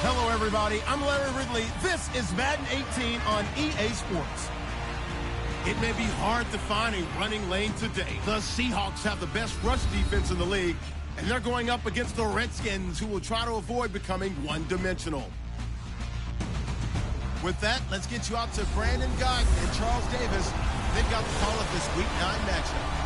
Hello, everybody. I'm Larry Ridley. This is Madden 18 on EA Sports. It may be hard to find a running lane today. The Seahawks have the best rush defense in the league, and they're going up against the Redskins, who will try to avoid becoming one-dimensional. With that, let's get you out to Brandon Gott and Charles Davis. They've got the call of this Week 9 matchup.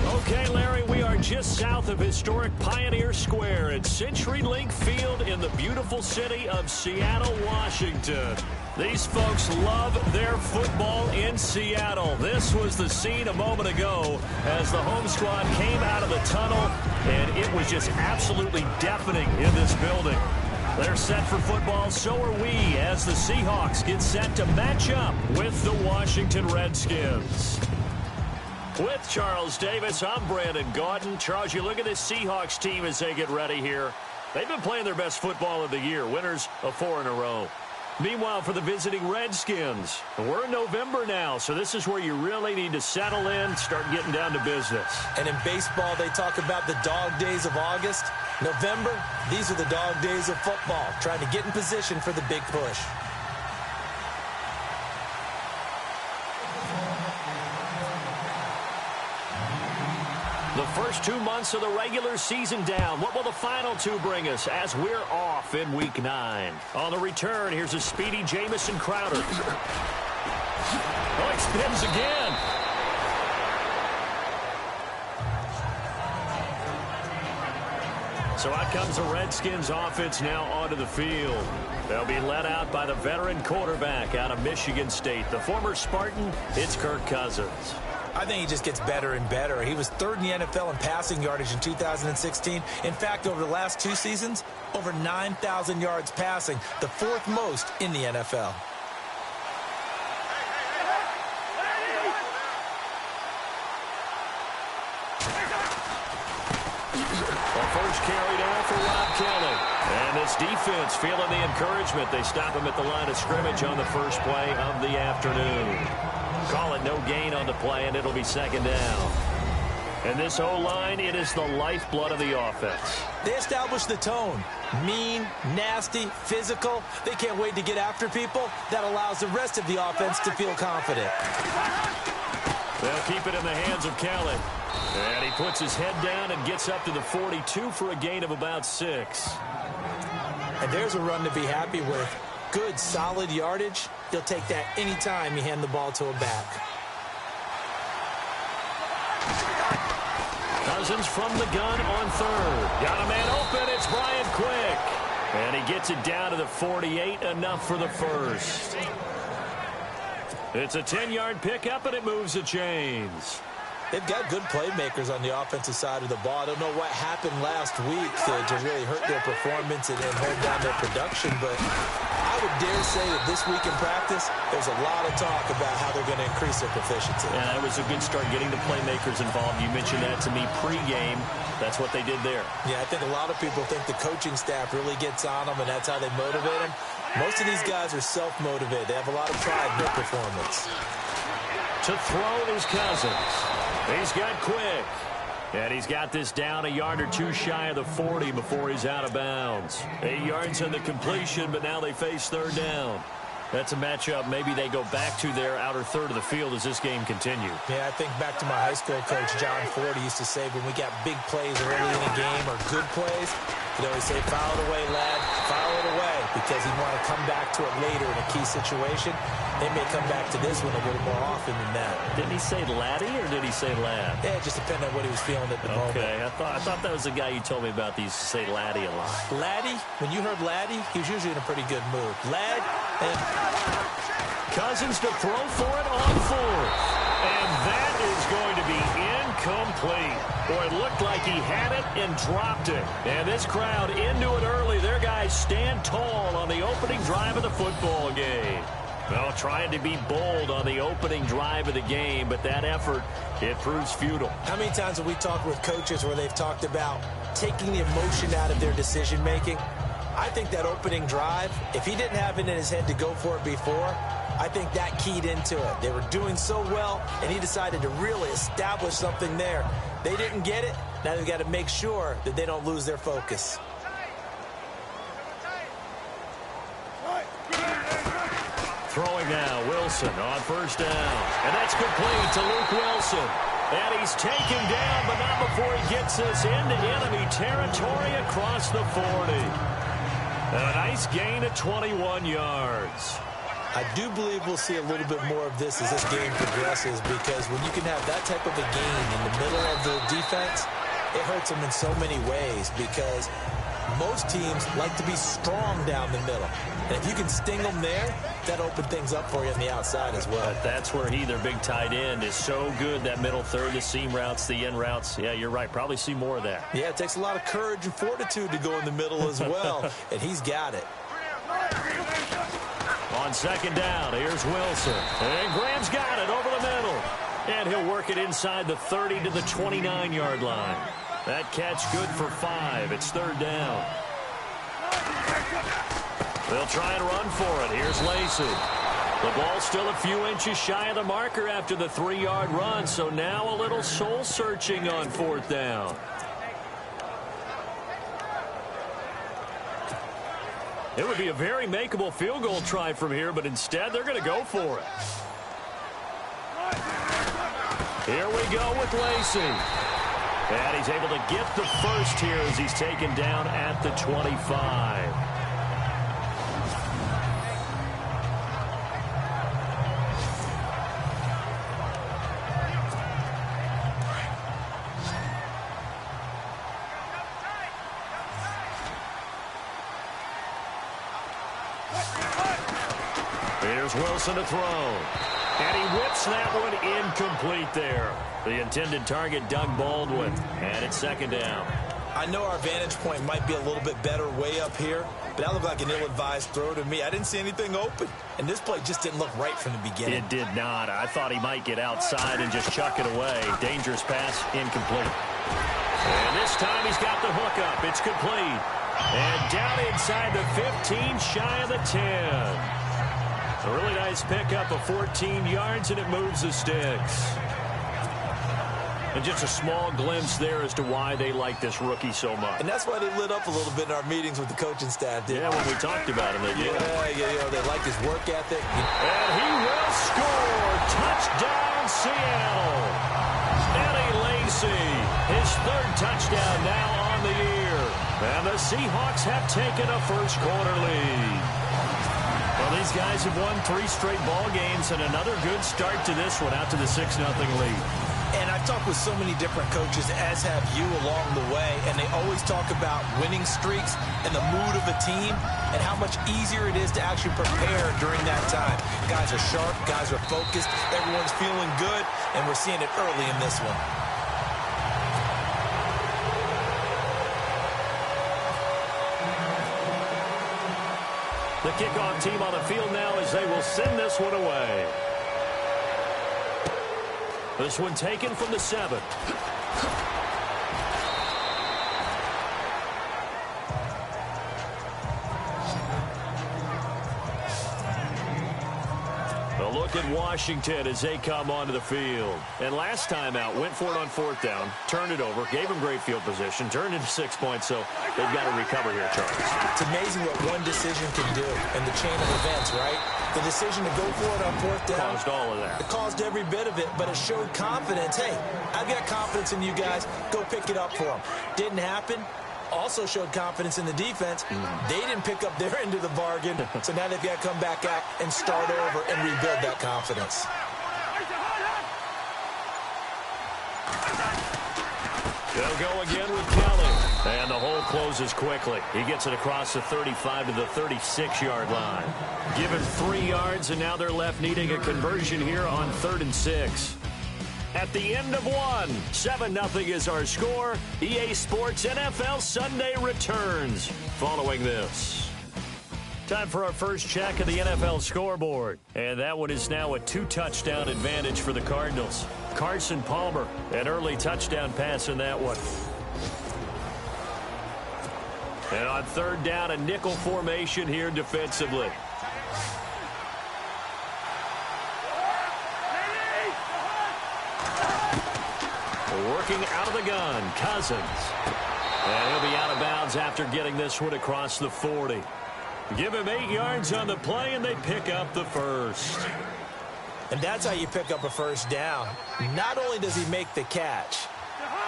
Okay, Larry, we are just south of historic Pioneer Square at CenturyLink Field in the beautiful city of Seattle, Washington. These folks love their football in Seattle. This was the scene a moment ago as the home squad came out of the tunnel, and it was just absolutely deafening in this building. They're set for football, so are we, as the Seahawks get set to match up with the Washington Redskins. With Charles Davis, I'm Brandon Gaudin. Charles, you look at this Seahawks team as they get ready here. They've been playing their best football of the year, winners of 4 in a row. Meanwhile, for the visiting Redskins, we're in November now, so this is where you really need to settle in, start getting down to business. And in baseball, they talk about the dog days of August. November, these are the dog days of football, trying to get in position for the big push. The first 2 months of the regular season down. What will the final 2 bring us as we're off in Week 9? On the return, here's a speedy Jamison Crowder. Oh, he spins again. So out comes the Redskins offense now onto the field. They'll be led out by the veteran quarterback out of Michigan State. The former Spartan, it's Kirk Cousins. I think he just gets better and better. He was 3rd in the NFL in passing yardage in 2016. In fact, over the last 2 seasons, over 9,000 yards passing, the 4th most in the NFL. The first carry down for Rob Kelly. And this defense feeling the encouragement. They stop him at the line of scrimmage on the first play of the afternoon. Call it no gain on the play, and it'll be 2nd down. And this O-line, it is the lifeblood of the offense. They establish the tone. Mean, nasty, physical. They can't wait to get after people. That allows the rest of the offense to feel confident. They'll keep it in the hands of Kelly. And he puts his head down and gets up to the 42 for a gain of about 6. And there's a run to be happy with. Good, solid yardage. He'll take that anytime you hand the ball to a back. Cousins from the gun on 3rd. Got a man open. It's Brian Quick. And he gets it down to the 48, enough for the first. It's a 10-yard pickup, and it moves the chains. They've got good playmakers on the offensive side of the ball. I don't know what happened last week to really hurt their performance and hold down their production, but I would dare say that this week in practice, there's a lot of talk about how they're going to increase their proficiency. Yeah, it was a good start getting the playmakers involved. You mentioned that to me pregame. That's what they did there. Yeah, I think a lot of people think the coaching staff really gets on them, and that's how they motivate them. Most of these guys are self-motivated. They have a lot of pride in their performance. To throw is Cousins. He's got Quick. And he's got this down a yard or 2 shy of the 40 before he's out of bounds. 8 yards on the completion, but now they face 3rd down. That's a matchup maybe they go back to their outer third of the field as this game continues. Yeah, I think back to my high school coach, John Ford, used to say when we got big plays early in the game or good plays, he'd always say, foul it away, lad, foul it away, because he'd want to come back to it later in a key situation. They may come back to this one a little more often than that. Didn't he say laddie or did he say lad? Yeah, it just depended on what he was feeling at the moment. Okay, I thought that was the guy you told me about that used to say laddie a lot. Laddie, when you heard laddie, he was usually in a pretty good mood. Lad, and Cousins to throw for it on 4th. And that is going to be incomplete. Boy, it looked like he had it and dropped it. And this crowd into it early. Their guys stand tall on the opening drive of the football game. Well, trying to be bold on the opening drive of the game, but that effort, it proves futile. How many times have we talked with coaches where they've talked about taking the emotion out of their decision-making? I think that opening drive, if he didn't have it in his head to go for it before, I think that keyed into it. They were doing so well, and he decided to really establish something there. They didn't get it. Now they've got to make sure that they don't lose their focus. Throwing now, Wilson on first down. And that's complete to Luke Wilson. And he's taken down, but not before he gets us into enemy territory across the 40. A nice gain of 21 yards. I do believe we'll see a little bit more of this as this game progresses, because when you can have that type of a gain in the middle of the defense, it hurts them in so many ways, because most teams like to be strong down the middle. And if you can sting them there, that opens things up for you on the outside as well. But that's where their big tight end, is so good, that middle third, the seam routes, the in routes. Yeah, you're right. Probably see more of that. Yeah, it takes a lot of courage and fortitude to go in the middle as well, and he's got it. On second down, here's Wilson. And Graham's got it over the middle. And he'll work it inside the 30 to the 29-yard line. That catch good for 5. It's third down. They'll try and run for it. Here's Lacey. The ball's still a few inches shy of the marker after the 3-yard run, so now a little soul-searching on fourth down. It would be a very makeable field goal try from here, but instead they're going to go for it. Here we go with Lacey. And he's able to get the first here as he's taken down at the 25. Here's Wilson to throw. And he whips that one incomplete there. The intended target, Doug Baldwin. And it's second down. I know our vantage point might be a little bit better way up here, but that looked like an ill-advised throw to me. I didn't see anything open, and this play just didn't look right from the beginning. It did not. I thought he might get outside and just chuck it away. Dangerous pass, incomplete. And this time he's got the hook up. It's complete. And down inside the 15, shy of the 10. A really nice pickup of 14 yards, and it moves the sticks. And just a small glimpse there as to why they like this rookie so much. And that's why they lit up a little bit in our meetings with the coaching staff. Yeah, when we talked about him, they did. Yeah, they like his work ethic. And he will score. Touchdown, Seattle. Eddie Lacy, his third touchdown now on the year. And the Seahawks have taken a first-quarter lead. Well, these guys have won 3 straight ball games, and another good start to this one, out to the 6-0 lead. And I've talked with so many different coaches, as have you along the way, and they always talk about winning streaks and the mood of a team and how much easier it is to actually prepare during that time. Guys are sharp, guys are focused, everyone's feeling good, and we're seeing it early in this one. The kickoff team on the field now as they will send this one away. This one taken from the 7. A look at Washington as they come onto the field. And last time out, went for it on fourth down, turned it over, gave them great field position, turned into 6 points, so they've got to recover here, Charles. It's amazing what one decision can do in the chain of events, right? The decision to go for it on fourth down caused all of that. It caused every bit of it, but it showed confidence. Hey, I've got confidence in you guys. Go pick it up for them. Didn't happen. Also showed confidence in the defense. They didn't pick up their end of the bargain, so now they've got to come back out and start over and rebuild that confidence. They'll go again with Kelly. And the hole closes quickly. He gets it across the 35 to the 36-yard line. Given 3 yards, and now they're left needing a conversion here on 3rd and 6. At the end of one, 7-0 is our score. EA Sports NFL Sunday returns following this. Time for our first check of the NFL scoreboard. And that one is now a 2-touchdown advantage for the Cardinals. Carson Palmer, an early touchdown pass in that one. And on 3rd down, a nickel formation here defensively. Working out of the gun, Cousins. And he'll be out of bounds after getting this one across the 40. Give him 8 yards on the play, and they pick up the first. And that's how you pick up a first down. Not only does he make the catch,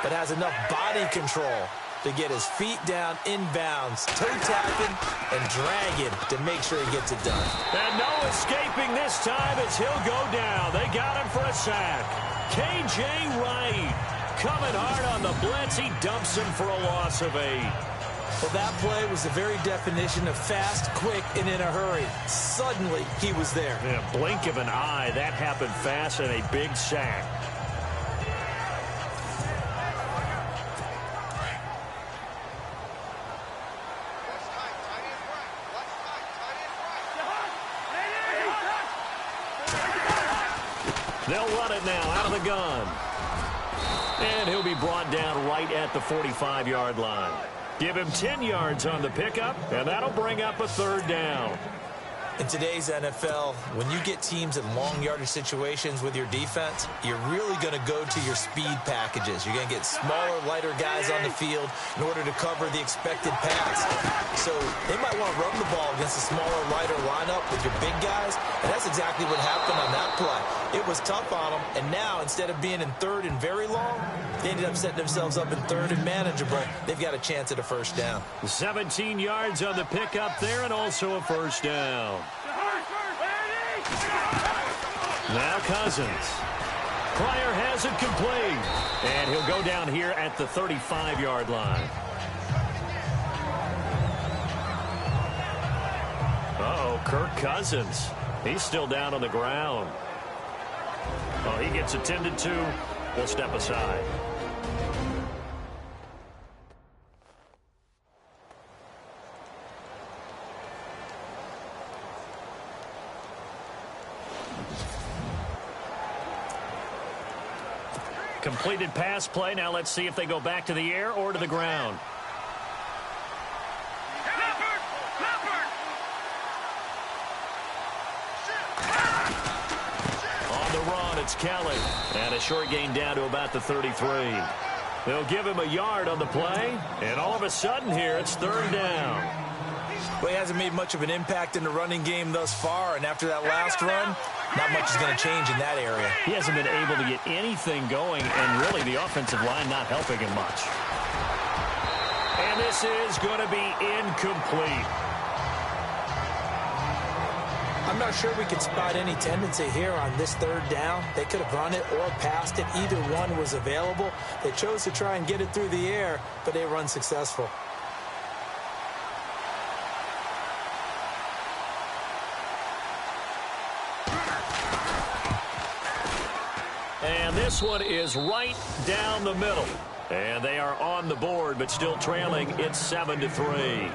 but has enough body control to get his feet down inbounds, toe tapping and dragging to make sure he gets it done. And no escaping this time as he'll go down. They got him for a sack. K.J. Wright coming hard on the blitz. He dumps him for a loss of 8. Well, that play was the very definition of fast, quick, and in a hurry. Suddenly, he was there. In a blink of an eye, that happened fast and a big sack. They'll run it now out of the gun. And he'll be brought down right at the 45-yard line. Give him 10 yards on the pickup, and that'll bring up a third down. In today's NFL, when you get teams in long yardage situations with your defense, you're really going to go to your speed packages. You're going to get smaller, lighter guys on the field in order to cover the expected pass. So they might want to run the ball against a smaller, lighter lineup with your big guys, and that's exactly what happened on that play. It was tough on them, and now instead of being in third and very long, they ended up setting themselves up in third and manageable. They've got a chance at a first down. 17 yards on the pickup there, and also a first down. Now Cousins. Pryor has it complete. And he'll go down here at the 35-yard line. Uh-oh, Kirk Cousins. He's still down on the ground. Well, he gets attended to. We'll step aside. Completed pass play. Now let's see if they go back to the air or to the ground. On the run, it's Kelly. And a short gain down to about the 33. They'll give him a yard on the play. And all of a sudden here, it's third down. Well, he hasn't made much of an impact in the running game thus far. And after that last run, not much is going to change in that area. He hasn't been able to get anything going, and really the offensive line not helping him much. And this is going to be incomplete. I'm not sure we could spot any tendency here on this third down. They could have run it or passed it. Either one was available. They chose to try and get it through the air, but they were unsuccessful. And this one is right down the middle. And they are on the board, but still trailing. It's 7-3.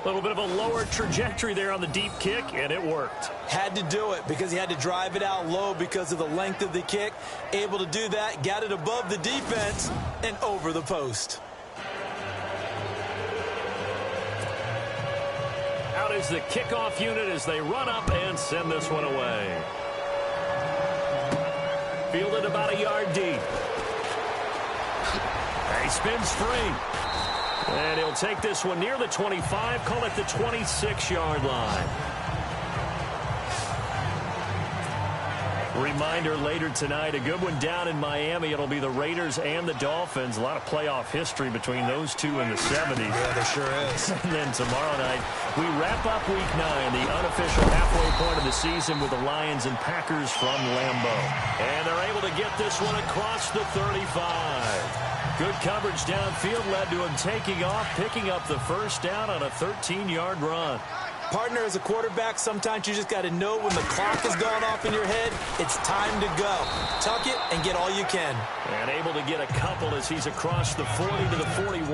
A little bit of a lower trajectory there on the deep kick, and it worked. Had to do it because he had to drive it out low because of the length of the kick. Able to do that, got it above the defense and over the post. Out is the kickoff unit as they run up and send this one away. Fielded about a yard deep. He spins free. And he'll take this one near the 25, call it the 26-yard line. Reminder later tonight, a good one down in Miami. It'll be the Raiders and the Dolphins. A lot of playoff history between those two in the 70s. Yeah, there sure is. And then tomorrow night, we wrap up Week 9, the unofficial halfway point of the season with the Lions and Packers from Lambeau. And they're able to get this one across the 35. Good coverage downfield led to him taking off, picking up the first down on a 13-yard run. Partner, as a quarterback, sometimes you just got to know when the clock has gone off in your head, it's time to go. Tuck it and get all you can. And able to get a couple as he's across the 40 to the 41.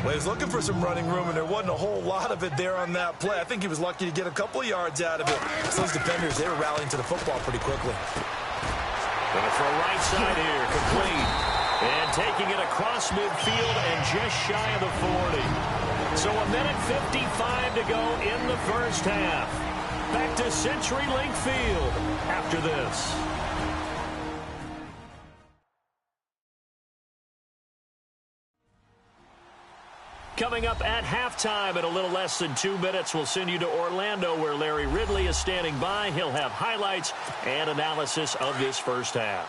Well, he was looking for some running room, and there wasn't a whole lot of it there on that play. I think he was lucky to get a couple of yards out of it. Those defenders, they were rallying to the football pretty quickly. Going to throw right side here, complete. And taking it across midfield and just shy of the 40. So a minute 55 to go in the first half. Back to CenturyLink Field after this. Coming up at halftime in a little less than 2 minutes, we'll send you to Orlando where Larry Ridley is standing by. He'll have highlights and analysis of this first half.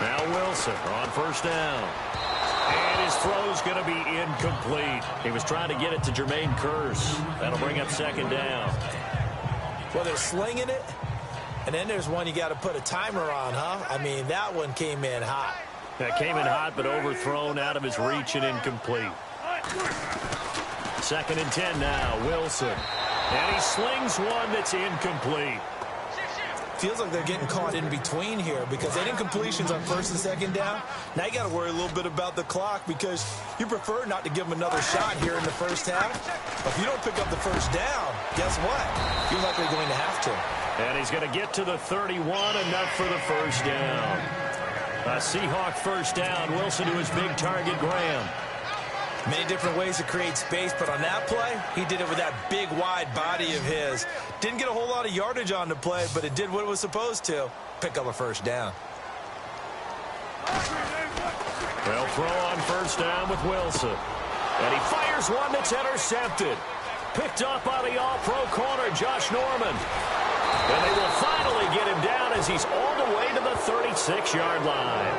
Now Wilson on first down. And his throw's going to be incomplete. He was trying to get it to Jermaine Kearse. That'll bring up second down. Well, they're slinging it. And then there's one you got to put a timer on, huh? I mean, that one came in hot. That came in hot, but overthrown out of his reach and incomplete. Second and 10 now, Wilson. And he slings one that's incomplete. Feels like they're getting caught in between here because they didn't completions on first and second down. Now you got to worry a little bit about the clock because you prefer not to give them another shot here in the first half. But if you don't pick up the first down, guess what? You're likely going to have to. And he's going to get to the 31, enough for the first down. A Seahawk first down. Wilson to his big target, Graham. Many different ways to create space, but on that play, he did it with that big, wide body of his. Didn't get a whole lot of yardage on the play, but it did what it was supposed to. Pick up a first down. They'll throw on first down with Wilson. And he fires one that's intercepted. Picked up by the all-pro corner, Josh Norman. And they will finally get him down as he's all the way to the 36-yard line.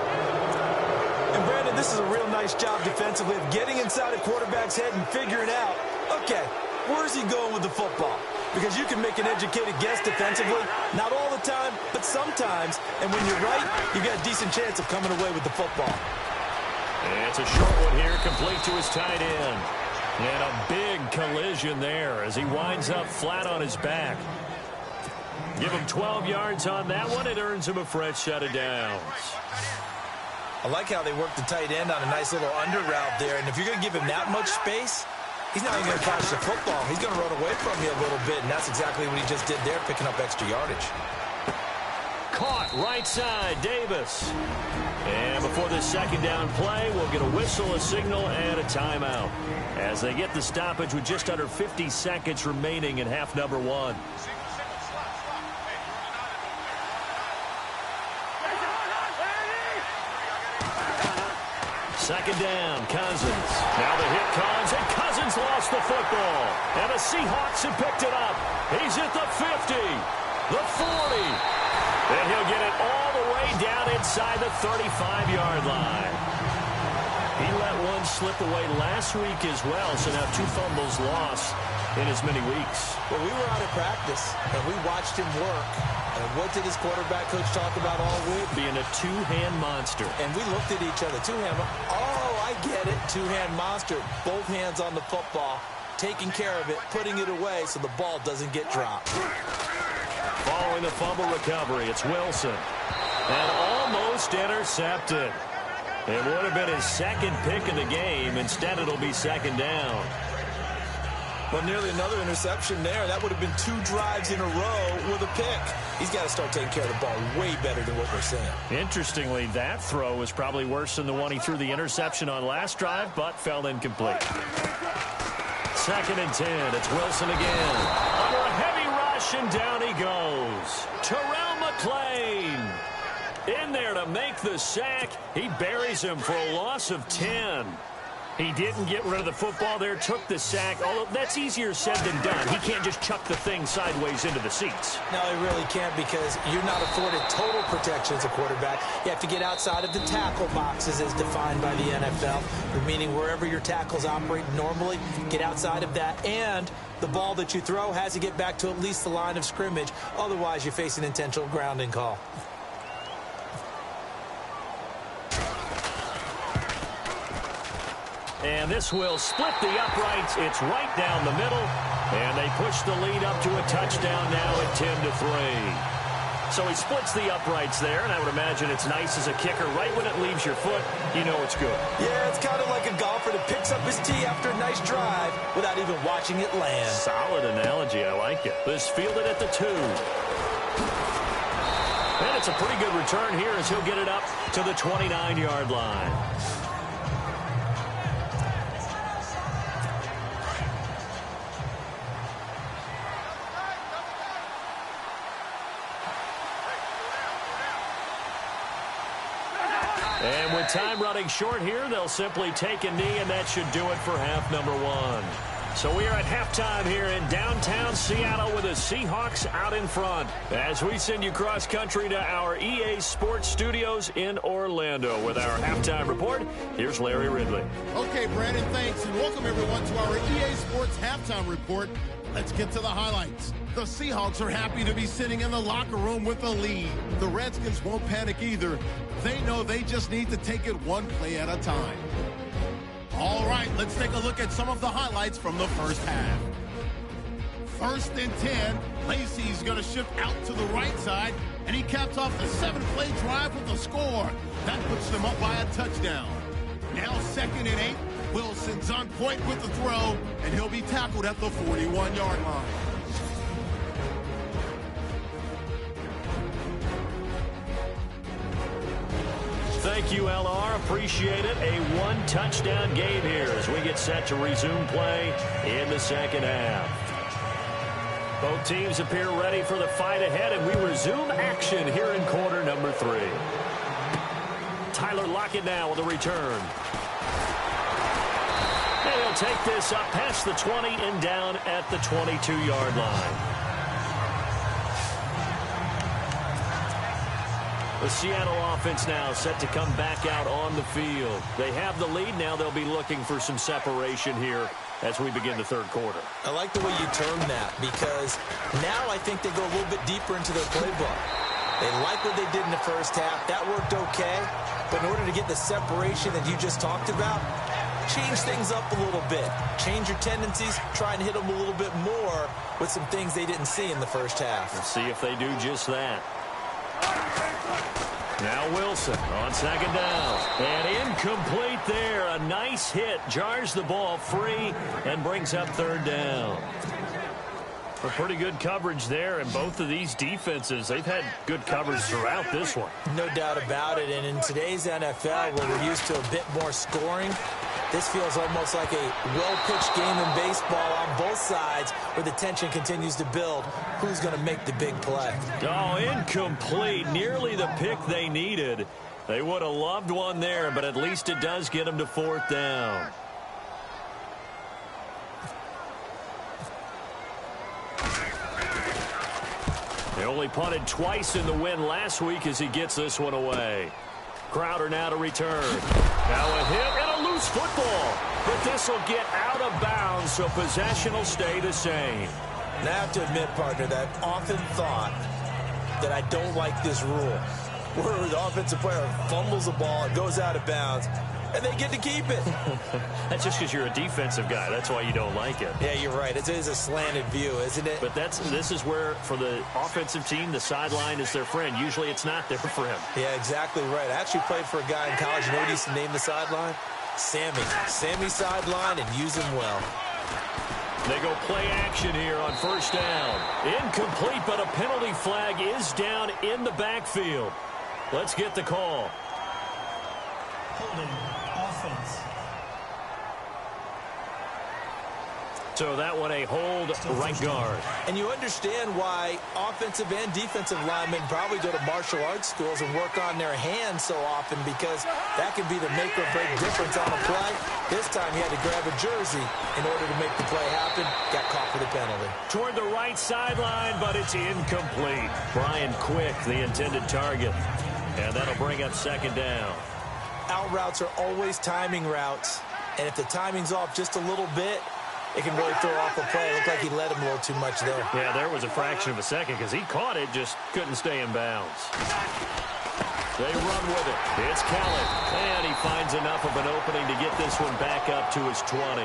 And, Brandon, this is a real nice job defensively of getting inside a quarterback's head and figuring out, okay, where's he going with the football? Because you can make an educated guess defensively, not all the time, but sometimes. And when you're right, you got a decent chance of coming away with the football. And it's a short one here, complete to his tight end. And a big collision there as he winds up flat on his back. Give him 12 yards on that one. It earns him a fresh set of downs. I like how they work the tight end on a nice little under route there. And if you're going to give him that much space, he's not even going to catch the football. He's going to run away from you a little bit, and that's exactly what he just did there, picking up extra yardage. Caught right side, Davis. And before this second down play, we'll get a whistle, a signal, and a timeout as they get the stoppage with just under 50 seconds remaining in half number one. Second down, Cousins. Now the hit comes, and Cousins lost the football. And the Seahawks have picked it up. He's at the 50, the 40. And he'll get it all the way down inside the 35-yard line. He let one slip away last week as well, so now 2 fumbles lost in as many weeks. Well, we were out of practice, and we watched him work. And what did his quarterback coach talk about all week? Being a two-hand monster. And we looked at each other. Two-hand. Oh, I get it. Two-hand monster. Both hands on the football, taking care of it, putting it away so the ball doesn't get dropped. Following the fumble recovery, it's Wilson. And almost intercepted. It would have been his second pick of the game. Instead, it'll be second down. Well, nearly another interception there. That would have been 2 drives in a row with a pick. He's got to start taking care of the ball way better than what we're seeing. Interestingly, that throw was probably worse than the one he threw the interception on last drive, but fell incomplete. Second and 10. It's Wilson again. Under a heavy rush, and down he goes. Terrell McClain in there to make the sack. He buries him for a loss of 10. He didn't get rid of the football there, took the sack. Although that's easier said than done. He can't just chuck the thing sideways into the seats. No, he really can't because you're not afforded total protection as a quarterback. You have to get outside of the tackle boxes as defined by the NFL, meaning wherever your tackles operate normally, get outside of that. And the ball that you throw has to get back to at least the line of scrimmage. Otherwise, you face an intentional grounding call. And this will split the uprights. It's right down the middle. And they push the lead up to a touchdown now at 10-3. So he splits the uprights there, and I would imagine it's nice as a kicker. Right when it leaves your foot, you know it's good. Yeah, it's kind of like a golfer that picks up his tee after a nice drive without even watching it land. Solid analogy. I like it. This fielded at the 2. And it's a pretty good return here as he'll get it up to the 29-yard line. And with time running short here, they'll simply take a knee, and that should do it for half number one. So we are at halftime here in downtown Seattle with the Seahawks out in front. As we send you cross-country to our EA Sports Studios in Orlando with our halftime report, here's Larry Ridley. Okay, Brandon, thanks, and welcome everyone to our EA Sports halftime report. Let's get to the highlights. The Seahawks are happy to be sitting in the locker room with a lead. The Redskins won't panic either. They know they just need to take it one play at a time. All right, let's take a look at some of the highlights from the first half. 1st and 10, Lacey's going to shift out to the right side, and he caps off the 7-play drive with a score. That puts them up by a touchdown. Now 2nd and 8, Wilson's on point with the throw, and he'll be tackled at the 41-yard line. Thank you, LR. Appreciate it. A one-touchdown game here as we get set to resume play in the second half. Both teams appear ready for the fight ahead, and we resume action here in quarter number 3. Tyler Lockett now with a return. And he'll take this up past the 20 and down at the 22-yard line. The Seattle offense now set to come back out on the field. They have the lead. Now they'll be looking for some separation here as we begin the third quarter. I like the way you term that because now I think they go a little bit deeper into their playbook. They like what they did in the first half. That worked okay. But in order to get the separation that you just talked about, change things up a little bit. Change your tendencies. Try and hit them a little bit more with some things they didn't see in the first half. Let's see if they do just that. Now Wilson on 2nd down. And incomplete there. A nice hit. Jars the ball free and brings up 3rd down. A pretty good coverage there, and both of these defenses, they've had good coverage throughout this one. No doubt about it. And in today's NFL, where we're used to a bit more scoring, this feels almost like a well-pitched game in baseball on both sides where the tension continues to build. Who's going to make the big play? Oh, incomplete. Nearly the pick they needed. They would have loved one there, but at least it does get them to 4th down. They only punted twice in the win last week as he gets this one away. Crowder now to return. Now a hit and a loose football. But this will get out of bounds, so possession will stay the same. And I have to admit, partner, that I've often thought that I don't like this rule. Where the offensive player fumbles the ball, it goes out of bounds, and they get to keep it. That's just because you're a defensive guy. That's why you don't like it. Yeah, you're right. It is a slanted view, isn't it? But this is where, for the offensive team, the sideline is their friend. Usually it's not there for him. Yeah, exactly right. I actually played for a guy in college. You know what he used to name the sideline? Sammy. Sammy sideline, and use him well. They go play action here on 1st down. Incomplete, but a penalty flag is down in the backfield. Let's get the call. Holding offense. So that one a hold right guard. And you understand why offensive and defensive linemen probably go to martial arts schools and work on their hands so often, because that can be the make or break difference on a play. This time he had to grab a jersey in order to make the play happen. Got caught for the penalty. Toward the right sideline, but it's incomplete. Brian Quick, the intended target. And that'll bring up 2nd down. Out routes are always timing routes. And if the timing's off just a little bit, it can really throw off a play. It looked like he led him a little too much there. Yeah, there was a fraction of a second because he caught it, just couldn't stay in bounds. They run with it. It's Kelly. And he finds enough of an opening to get this one back up to his 20.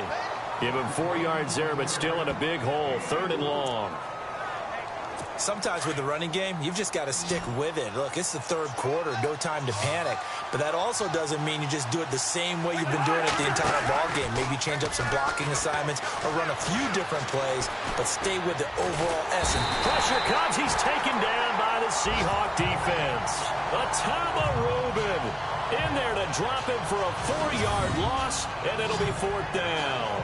Give him 4 yards there, but still in a big hole. 3rd and long. Sometimes with the running game, you've just got to stick with it. Look, it's the 3rd quarter, no time to panic. But that also doesn't mean you just do it the same way you've been doing it the entire ball game. Maybe change up some blocking assignments or run a few different plays, but stay with the overall essence. Pressure comes. He's taken down by the Seahawk defense. Atama Rubin in there to drop him for a 4-yard loss, and it'll be 4th down.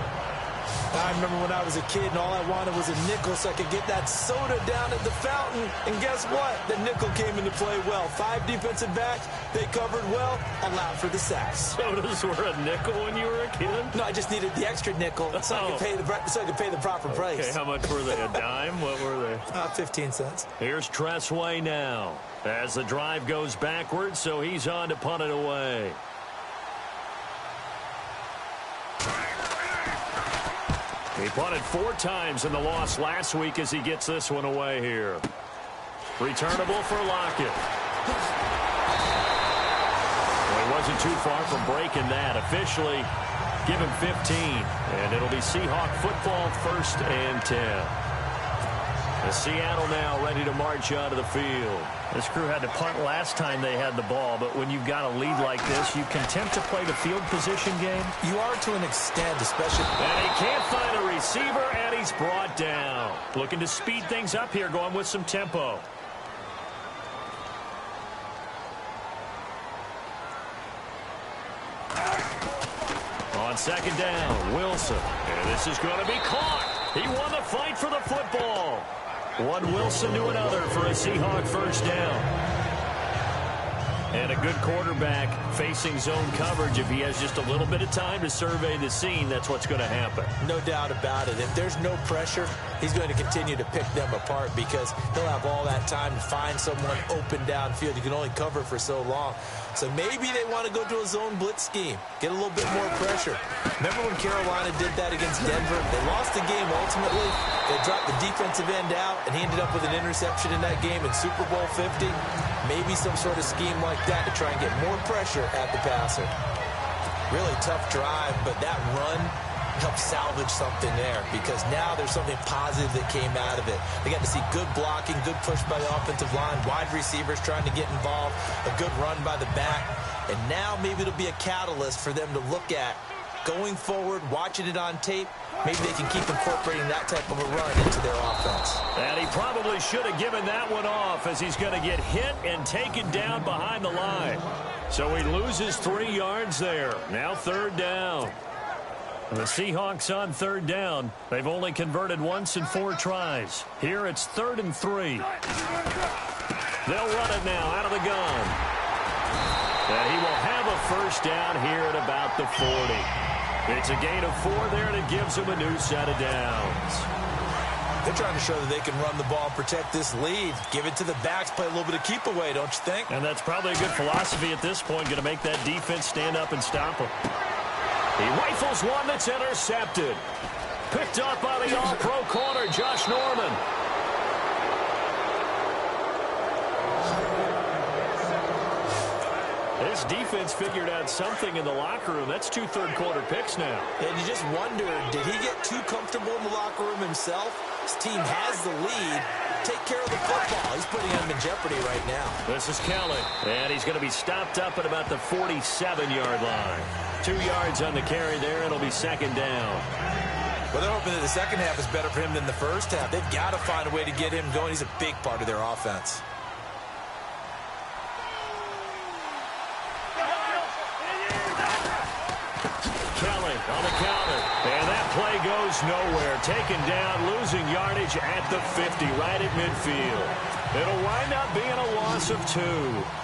I remember when I was a kid and all I wanted was a nickel so I could get that soda down at the fountain. And guess what? The nickel came into play well. 5 defensive backs, they covered well, allowed for the sacks. Sodas were a nickel when you were a kid? No, I just needed the extra nickel so I could pay the proper price. Okay, how much were they? A dime? What were they? 15 cents. Here's Tressway now as the drive goes backwards, so he's on to punt it away. He punted 4 times in the loss last week as he gets this one away here. Returnable for Lockett. Well, he wasn't too far from breaking that. Officially, give him 15. And it'll be Seahawk football, 1st and 10. The Seattle now ready to march out of the field. This crew had to punt last time they had the ball, but when you've got a lead like this, you can attempt to play the field position game. You are to an extent, especially. And he can't find a receiver, and he's brought down. Looking to speed things up here, going with some tempo. On 2nd down, Wilson. And this is going to be caught. He won the fight for the football. One Wilson to another for a Seahawk 1st down. And a good quarterback facing zone coverage. If he has just a little bit of time to survey the scene, that's what's going to happen. No doubt about it. If there's no pressure, he's going to continue to pick them apart because he'll have all that time to find someone open downfield. You can only cover for so long. So maybe they want to go to a zone blitz scheme, get a little bit more pressure. Remember when Carolina did that against Denver? They lost the game ultimately. They dropped the defensive end out, and he ended up with an interception in that game in Super Bowl 50. Maybe some sort of scheme like that to try and get more pressure at the passer. Really tough drive, but that run helped salvage something there because now there's something positive that came out of it. They got to see good blocking, good push by the offensive line, wide receivers trying to get involved, a good run by the back, and now maybe it'll be a catalyst for them to look at going forward, watching it on tape. Maybe they can keep incorporating that type of a run into their offense. And he probably should have given that one off as he's going to get hit and taken down behind the line. So he loses 3 yards there. Now 3rd down. The Seahawks on 3rd down. They've only converted once in 4 tries. Here it's 3rd and 3. They'll run it now out of the gun. And he will have a 1st down here at about the 40. It's a gain of 4 there, and it gives him a new set of downs. They're trying to show that they can run the ball, protect this lead, give it to the backs, play a little bit of keep away, don't you think? And that's probably a good philosophy at this point, going to make that defense stand up and stop him. He rifles one that's intercepted. Picked up by the all-pro corner, Josh Norman. This defense figured out something in the locker room. That's 2 third-quarter picks now. And you just wonder, did he get too comfortable in the locker room himself? His team has the lead. Take care of the football. He's putting him in jeopardy right now. This is Kelly, and he's going to be stopped up at about the 47-yard line. 2 yards on the carry there. It'll be 2nd down. Well, they're hoping that the second half is better for him than the first half. They've got to find a way to get him going. He's a big part of their offense. Kelly on the counter, and that play goes nowhere. Taken down, losing yardage at the 50, right at midfield. It'll wind up being a loss of 2,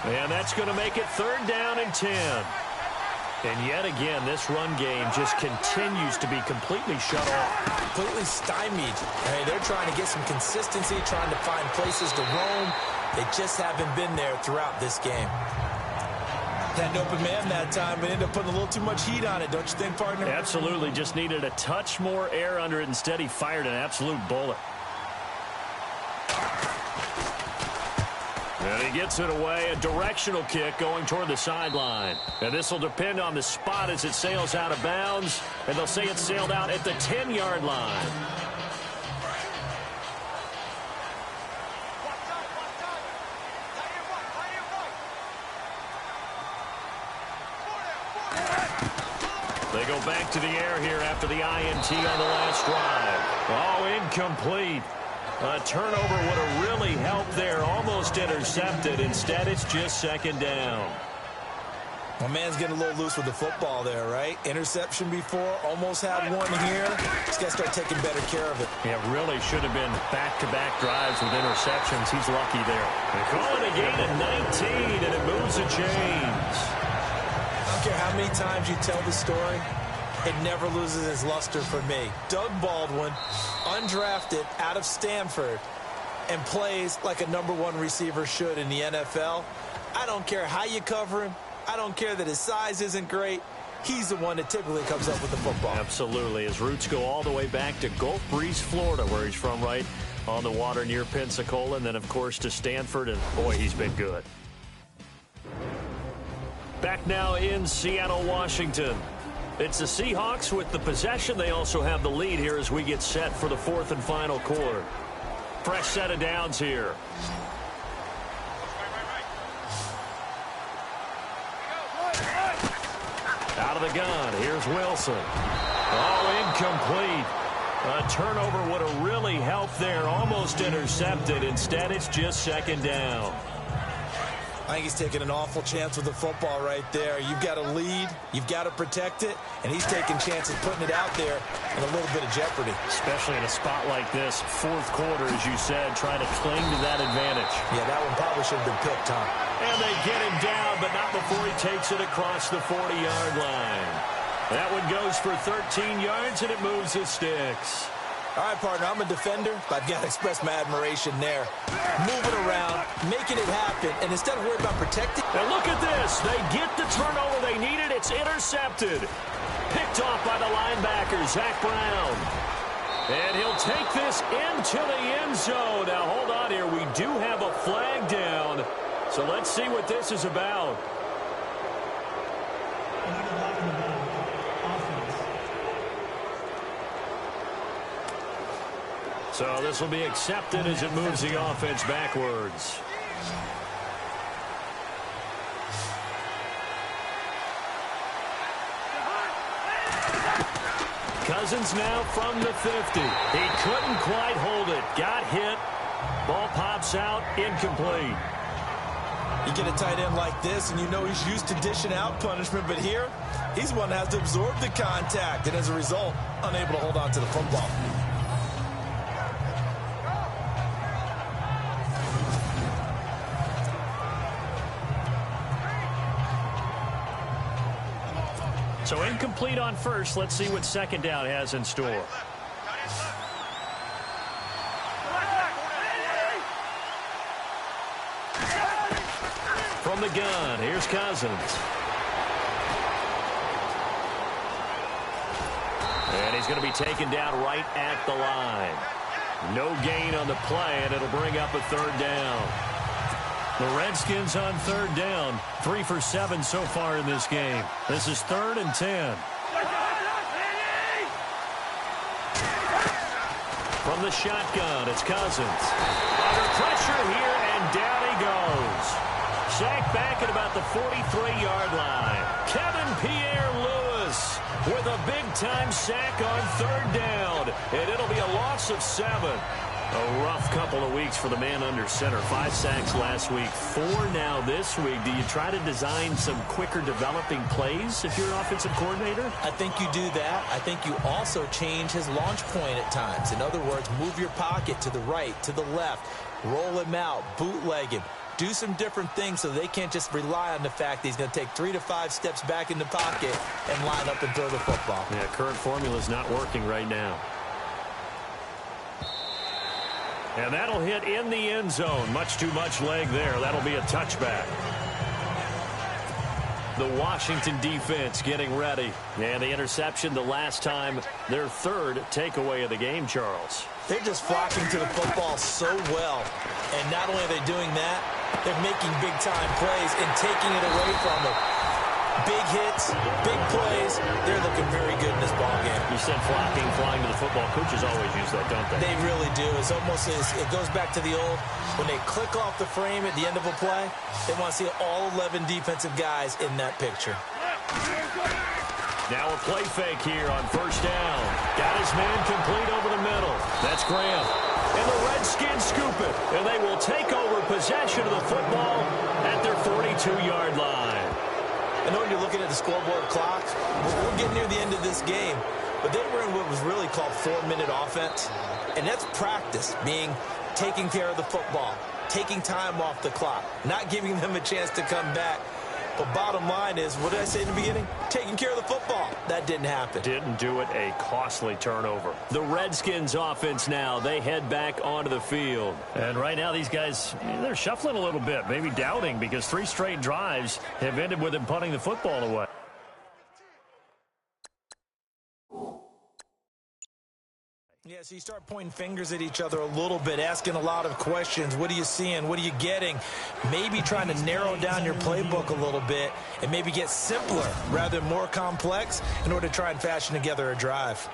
and that's going to make it 3rd down and 10. And yet again, this run game just continues to be completely shut off. Completely stymied. Hey, they're trying to get some consistency, trying to find places to roam. They just haven't been there throughout this game. Had an open man that time, but ended up putting a little too much heat on it, don't you think, partner? Absolutely. Just needed a touch more air under it. Instead, he fired an absolute bullet. And he gets it away. A directional kick going toward the sideline. And this will depend on the spot as it sails out of bounds. And they'll say it sailed out at the 10-yard line. They go back to the air here after the INT on the last drive. Oh, incomplete. A turnover would have really helped there. Almost intercepted. Instead, it's just 2nd down. Well, man's getting a little loose with the football there, right? Interception before, almost had one here. He's got to start taking better care of it. Yeah, really should have been back-to-back drives with interceptions. He's lucky there. They call it a gain of 19, and it moves the chains. I don't care how many times you tell the story, it never loses its luster for me. Doug Baldwin, undrafted out of Stanford, and plays like a #1 receiver should in the NFL. I don't care how you cover him. I don't care that his size isn't great. He's the one that typically comes up with the football. Absolutely. His roots go all the way back to Gulf Breeze, Florida, where he's from, right on the water near Pensacola, and then, of course, to Stanford, and, boy, he's been good. Back now in Seattle, Washington. It's the Seahawks with the possession. They also have the lead here as we get set for the 4th and final quarter. Fresh set of downs here. Out of the gun, here's Wilson. Oh, incomplete. A turnover would have really helped there. Almost intercepted. Instead, it's just 2nd down. I think he's taking an awful chance with the football right there. You've got a lead. You've got to protect it. And he's taking chances putting it out there in a little bit of jeopardy. Especially in a spot like this, 4th quarter, as you said, trying to cling to that advantage. Yeah, that one probably should have been picked, Tom. And they get him down, but not before he takes it across the 40-yard line. That one goes for 13 yards, and it moves the sticks. All right, partner, I'm a defender, but I've got to express my admiration there. Moving around, making it happen, and instead of worrying about protecting. And look at this. They get the turnover they needed. It's intercepted. Picked off by the linebacker, Zach Brown. And he'll take this into the end zone. Now, hold on here. We do have a flag down. So let's see what this is about. So this will be accepted as it moves the offense backwards. Cousins now from the 50. He couldn't quite hold it. Got hit. Ball pops out. Incomplete. You get a tight end like this, and you know he's used to dishing out punishment, but here, he's the one that has to absorb the contact, and as a result, unable to hold on to the football. So incomplete on first. Let's see what 2nd down has in store. From the gun, here's Cousins. And he's going to be taken down right at the line. No gain on the play, and it'll bring up a 3rd down. The Redskins on 3rd down. 3 for 7 so far in this game. This is 3rd and 10. From the shotgun, it's Cousins. Under pressure here, and down he goes. Sacked back at about the 43-yard line. Kevin Pierre-Louis with a big-time sack on 3rd down. And it'll be a loss of 7. A rough couple of weeks for the man under center. 5 sacks last week, 4 now this week. Do you try to design some quicker developing plays if you're an offensive coordinator? I think you do that. I think you also change his launch point at times. In other words, move your pocket to the right, to the left, roll him out, bootleg him. Do some different things so they can't just rely on the fact that he's going to take 3 to 5 steps back in the pocket and line up and throw the football. Yeah, current formula is not working right now. And that'll hit in the end zone. Much too much leg there. That'll be a touchback. The Washington defense getting ready. And the interception the last time, their 3rd takeaway of the game, Charles. They're just flocking to the football so well. And not only are they doing that, they're making big-time plays and taking it away from them. Big hits, big plays. They're looking very good in this ballgame. You said flocking, flying to the football. Coaches always use that, don't they? They really do. It's almost as it goes back to the old, when they click off the frame at the end of a play, they want to see all 11 defensive guys in that picture. Now a play fake here on 1st down. Got his man complete over the middle. That's Graham. And the Redskins scoop it. And they will take over possession of the football at their 42-yard line. I know when you're looking at the scoreboard clock, we're getting near the end of this game, but they were in what was really called 4-minute offense, and that's practice, meaning taking care of the football, taking time off the clock, not giving them a chance to come back. But bottom line is, what did I say in the beginning? Taking care of the football. That didn't happen. Didn't do it. A costly turnover. The Redskins offense now. They head back onto the field. And right now these guys, they're shuffling a little bit, maybe doubting, because 3 straight drives have ended with them punting the football away. Yeah, so you start pointing fingers at each other a little bit, asking a lot of questions. What are you seeing? What are you getting? Maybe trying to narrow down your playbook a little bit and maybe get simpler rather than more complex in order to try and fashion together a drive.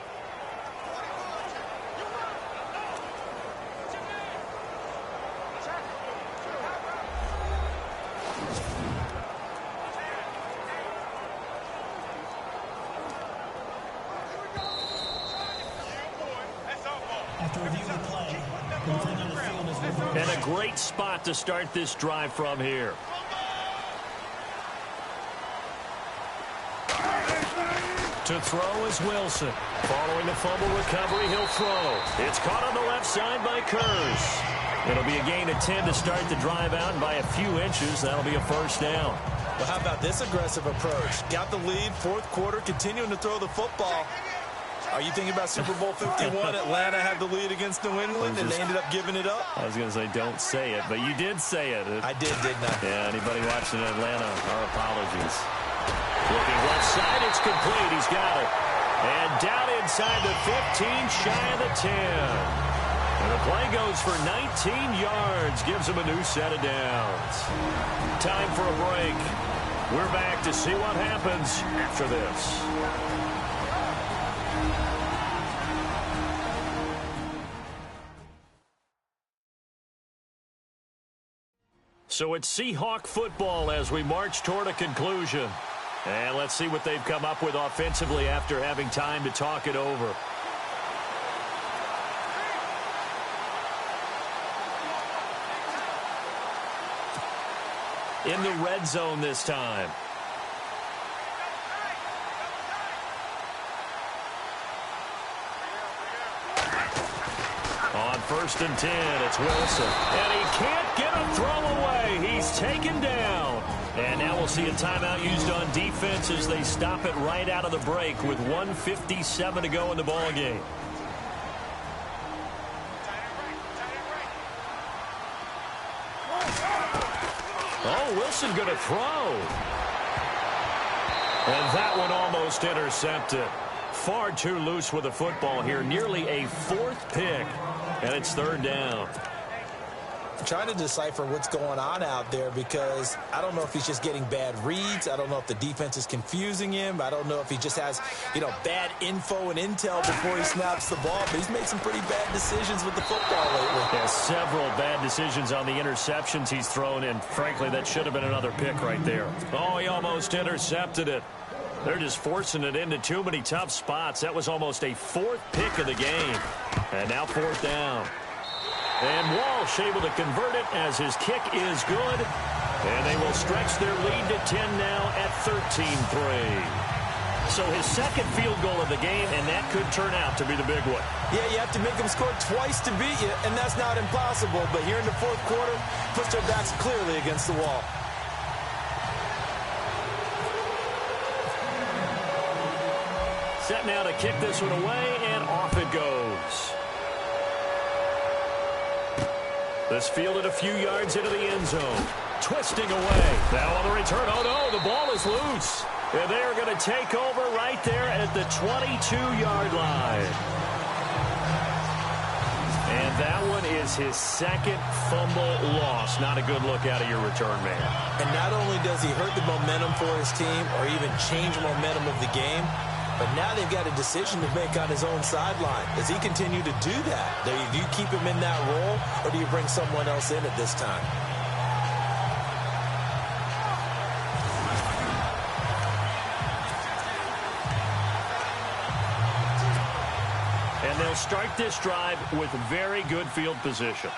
And a great spot to start this drive from here. To throw is Wilson. Following the fumble recovery, he'll throw. It's caught on the left side by Kurz. It'll be a gain of 10 to start the drive out, and by a few inches, that'll be a first down. Well, how about this aggressive approach? Got the lead, fourth quarter, continuing to throw the football. Are you thinking about Super Bowl 51? Atlanta had the lead against New England, and they ended up giving it up? I was going to say don't say it, but you did say it. I did, didn't I? Yeah, anybody watching Atlanta, our apologies. Looking left side, it's complete. He's got it. And down inside the 15, shy of the 10. And the play goes for 19 yards, gives him a new set of downs. Time for a break. We're back to see what happens after this. So it's Seahawk football as we march toward a conclusion. And let's see what they've come up with offensively after having time to talk it over. In the red zone this time. On 1st and 10, it's Wilson. And he can't get a throw away. He's taken down. And now we'll see a timeout used on defense as they stop it right out of the break with 1:57 to go in the ballgame. Oh, Wilson going to throw. And that one almost intercepted. Far too loose with the football here. Nearly a 4th pick. And it's 3rd down. I'm trying to decipher what's going on out there because I don't know if he's just getting bad reads. I don't know if the defense is confusing him. I don't know if he just has, bad info and intel before he snaps the ball. But he's made some pretty bad decisions with the football lately. Yeah, several bad decisions on the interceptions he's thrown in. Frankly, that should have been another pick right there. Oh, he almost intercepted it. They're just forcing it into too many tough spots. That was almost a 4th pick of the game. And now 4th down. And Walsh able to convert it as his kick is good. And they will stretch their lead to 10 now at 13-3. So his 2nd field goal of the game, and that could turn out to be the big one. Yeah, you have to make them score twice to beat you, and that's not impossible. But here in the 4th quarter, puts their backs clearly against the wall. Set now to kick this one away, and off it goes. This fielded a few yards into the end zone. Twisting away. Now on the return. Oh, no, the ball is loose. And they're going to take over right there at the 22-yard line. And that one is his 2nd fumble loss. Not a good look out of your return man. And not only does he hurt the momentum for his team or even change momentum of the game, but now they've got a decision to make on his own sideline. Does he continue to do that? Do you keep him in that role, or do you bring someone else in at this time? And they'll start this drive with very good field position.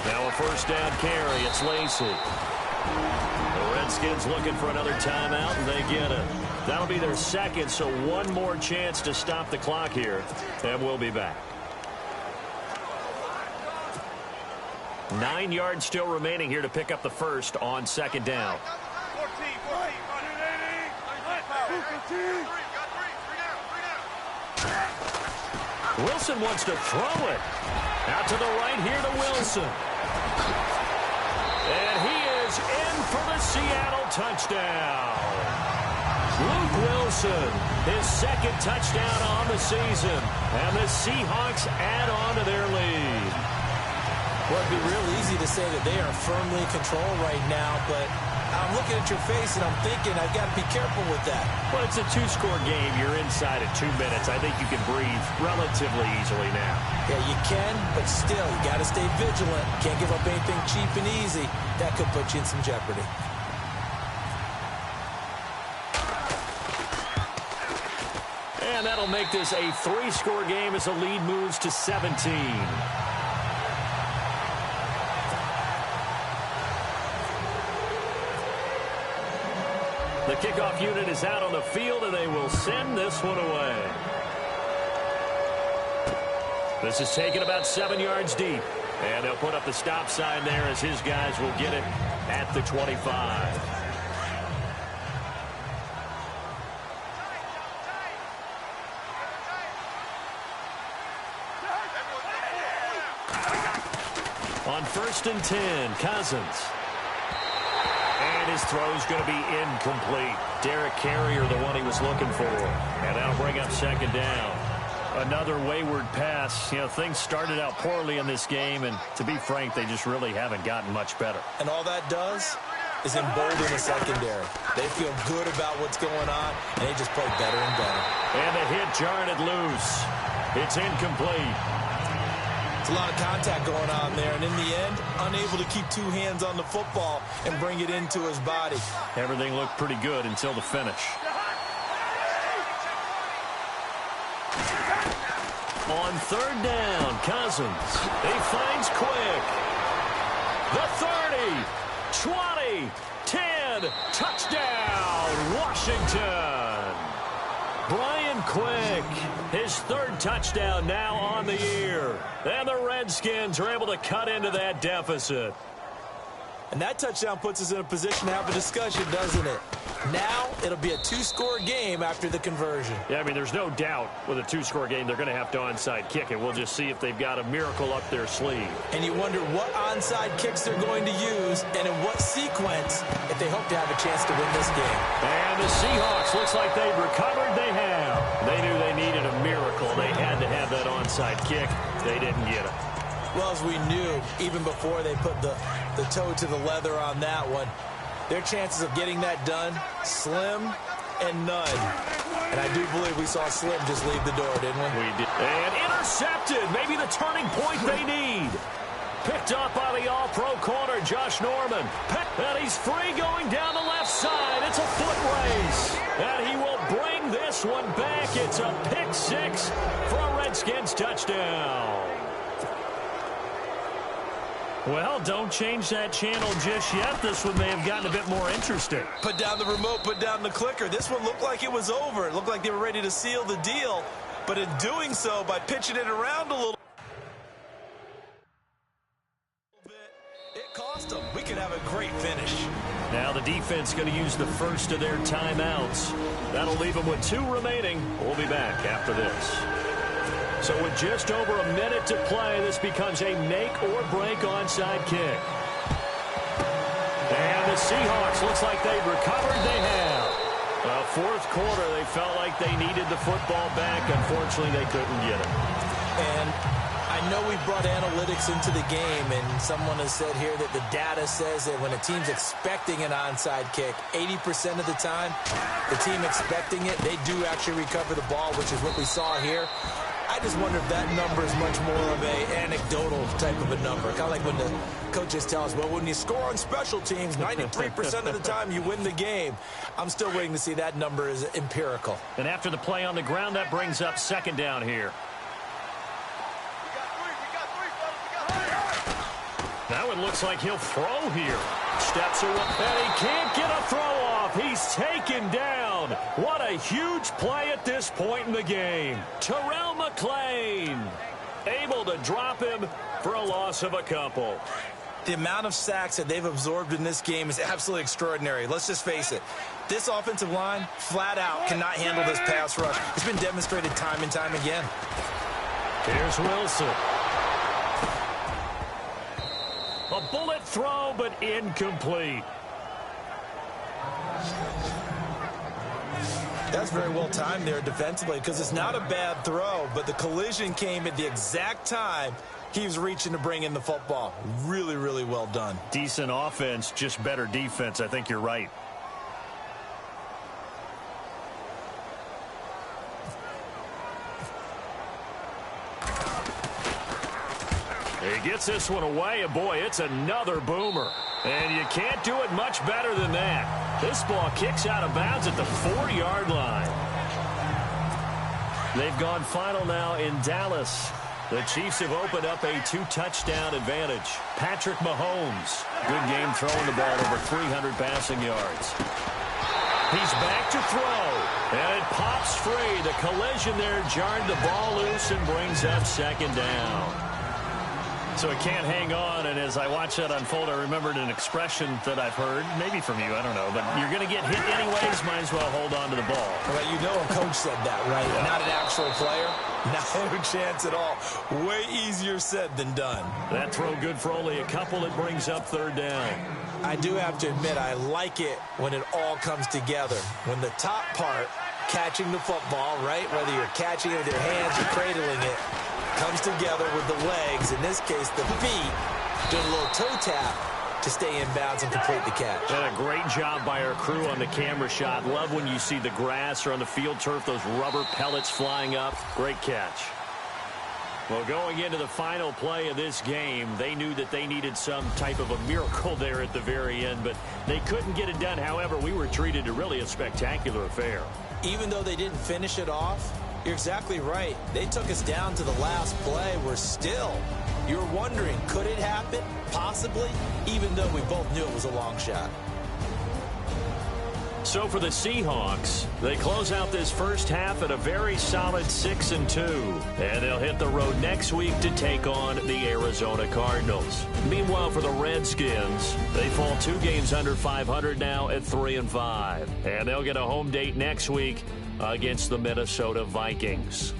Now So a first down carry. It's Lacey. The Redskins looking for another timeout, and they get it. That'll be their second, so one more chance to stop the clock here, and we'll be back. 9 yards still remaining here to pick up the first on second down. Wilson wants to throw it. Out to the right here to Wilson. And he is in for the Seattle touchdown. Luke Wilson, his second touchdown on the season. And the Seahawks add on to their lead. Well, it'd be real easy to say that they are firmly in control right now, but I'm looking at your face and I'm thinking I've got to be careful with that. Well, it's a two-score game. You're inside at 2 minutes. I think you can breathe relatively easily now. Yeah, you can, but still, you got to stay vigilant. Can't give up anything cheap and easy. That could put you in some jeopardy. And that'll make this a 3-score game as the lead moves to 17. The kickoff unit is out on the field, and they will send this one away. This is taken about 7 yards deep. And they'll put up the stop sign there as his guys will get it at the 25. On 1st and 10, Cousins. And his throw's going to be incomplete. Derek Carrier, the one he was looking for. And that'll bring up second down. Another wayward pass. You know, things started out poorly in this game, and to be frank, they just really haven't gotten much better. And all that does is embolden the secondary. They feel good about what's going on, and they just play better and better. And the hit jarred it loose. It's incomplete. It's a lot of contact going on there, and in the end, unable to keep two hands on the football and bring it into his body. Everything looked pretty good until the finish. On 3rd down, Cousins. He finds Quick. The 30, 20, 10, touchdown, Washington. Brian Quick, his 3rd touchdown now on the year. And the Redskins are able to cut into that deficit. And that touchdown puts us in a position to have a discussion, doesn't it? Now it'll be a 2-score game after the conversion. Yeah, I mean, there's no doubt with a 2-score game they're going to have to onside kick it. We'll just see if they've got a miracle up their sleeve. And you wonder what onside kicks they're going to use and in what sequence if they hope to have a chance to win this game. And the Seahawks, looks like they've recovered. They have. They knew they needed a miracle. They had to have that onside kick. They didn't get it. Well, as we knew, even before they put the toe to the leather on that one, their chances of getting that done, slim and none. And I do believe we saw Slim just leave the door, didn't we? We did. And intercepted. Maybe the turning point they need. Picked up by the all-pro corner, Josh Norman. And he's free going down the left side. It's a foot race. And he will bring this one back. It's a pick six for a Redskins touchdown. Well, don't change that channel just yet. This one may have gotten a bit more interesting. Put down the remote, put down the clicker. This one looked like it was over. It looked like they were ready to seal the deal. But in doing so, by pitching it around a little bit, it cost them. We could have a great finish. Now the defense going to use the first of their timeouts. That'll leave them with 2 remaining. We'll be back after this. So with just over a minute to play, this becomes a make-or-break onside kick. And the Seahawks, looks like they've recovered. They have. Well, 4th quarter, they felt like they needed the football back. Unfortunately, they couldn't get it. And I know we brought analytics into the game, and someone has said here that the data says that when a team's expecting an onside kick, 80% of the time, the team expecting it, they do actually recover the ball, which is what we saw here. I just wonder if that number is much more of an anecdotal type of a number. Kind of like when the coaches tell us, well, when you score on special teams, 93% of the time you win the game. I'm still waiting to see that number is empirical. And after the play on the ground, that brings up second down here. Now it looks like he'll throw here. Steps away, and he can't get a throw off. He's taken down. What a huge play at this point in the game. Terrell McClain able to drop him for a loss of a couple. The amount of sacks that they've absorbed in this game is absolutely extraordinary. Let's just face it. This offensive line, flat out, cannot handle this pass rush. It's been demonstrated time and time again. Here's Wilson. A bullet throw, but incomplete. That's very well timed there defensively because it's not a bad throw, but the collision came at the exact time he was reaching to bring in the football. Really, really well done. Decent offense, just better defense. I think you're right. He gets this one away, and boy, it's another boomer. And you can't do it much better than that. This ball kicks out of bounds at the 4-yard line. They've gone final now in Dallas. The Chiefs have opened up a 2-touchdown advantage. Patrick Mahomes, good game throwing the ball, over 300 passing yards. He's back to throw, and it pops free. The collision there jarred the ball loose and brings up second down. So it can't hang on, and as I watch that unfold, I remembered an expression that I've heard, maybe from you, I don't know, but you're going to get hit anyways, might as well hold on to the ball. Well, you know a coach said that, right? Yeah. Not an actual player. No chance at all. Way easier said than done. That throw good for only a couple. It brings up third down. I do have to admit, I like it when it all comes together. When the top part, catching the football, right? Whether you're catching it with your hands or cradling it, comes together with the legs, in this case the feet, doing a little toe tap to stay in bounds and complete the catch. And a great job by our crew on the camera shot. Love when you see the grass or on the field turf, those rubber pellets flying up. Great catch. Well, going into the final play of this game, they knew that they needed some type of a miracle there at the very end, but they couldn't get it done. However, we were treated to really a spectacular affair. Even though they didn't finish it off, you're exactly right. They took us down to the last play. You're wondering, could it happen? Possibly, even though we both knew it was a long shot. So for the Seahawks, they close out this first half at a very solid 6-2. And they'll hit the road next week to take on the Arizona Cardinals. Meanwhile, for the Redskins, they fall 2 games under 500 now at 3-5. And they'll get a home date next week against the Minnesota Vikings.